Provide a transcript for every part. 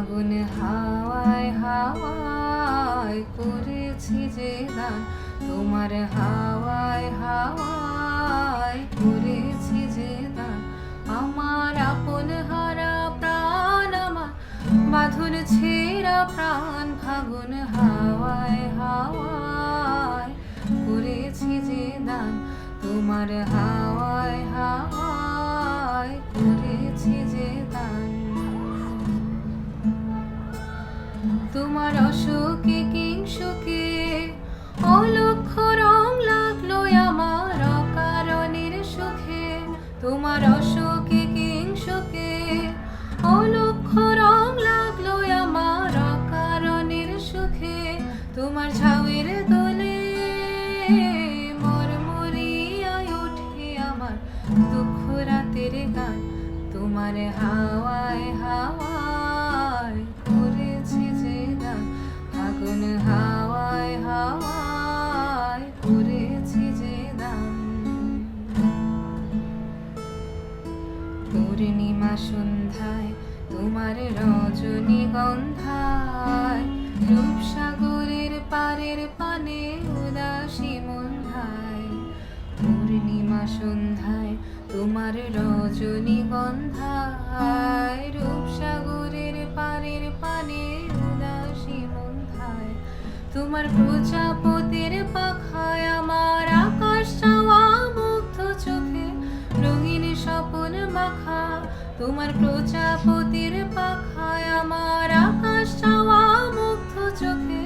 ফাগুন হাওয়ায় হাওয়ায় করেছি যে দান, তোমার হাওয়ায় হাওয়ায় করেছি যে দান। আমার আপন হারা প্রাণ, আমার বাঁধন ছেঁড়া প্রাণ, ফাগুন হাওয়ায় হাওয়ায় করেছি যে দান, তোমার হাওয়ায় হাওয়ায় করেছি যে দান। তোমার অশোকে কিংসুকে অলক্ষ রং লাগলো আমার অকারণের সুখে, তোমার অশোকে কিংসুকে অলক্ষ রং লাগলো আমার অকারণের সুখে। তোমার ঝাউয়ের দোলে মরমরিয়ায় ওঠে আমার দুঃখ রাতের গান, তোমার হাওয়ায় হাওয়ায় করেছি যে দান, ফাগুন হাওয়ায় হাওয়ায় করেছি যে দান। পূর্ণিমা সন্ধ্যায় তোমার রজনীগন্ধায়, রূপসাগরের পারের পানে উদাসী মন্ধায়। পূর্ণিমা সন্ধ্যায় তোমার রজনীগন্ধায়, রূপসাগরের পারের পানে উদাসী মন্ধায়। তোমার প্রজাপতির পাখায় আমার আকাশ চাওয়া মুগ্ধ চোখে রঙিন স্বপন মাখা, তোমার প্রজাপতির পাখায় আমার আকাশ চাওয়া মুগ্ধ চোখে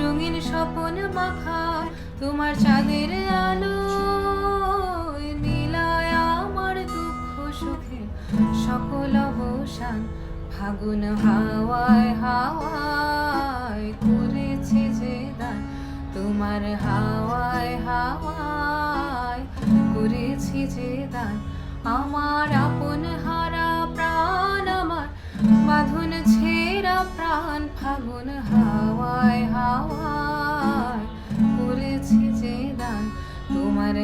রঙিন স্বপন মাখা। তোমার চাঁদের আলো মিলায় আমার দুঃখ সুখে সকল অবসান, ফাগুন হাওয়ায় হাওয়ায় করেছি যে দান, তোমার হাওয়ায় হাওয়ায় করেছি যে দান। আমার আপন হারা প্রাণ, আমার বাঁধন ছেঁড়া প্রাণ, ফাগুন হাওয়ায় হাওয়ায় করেছি যে দান, তোমার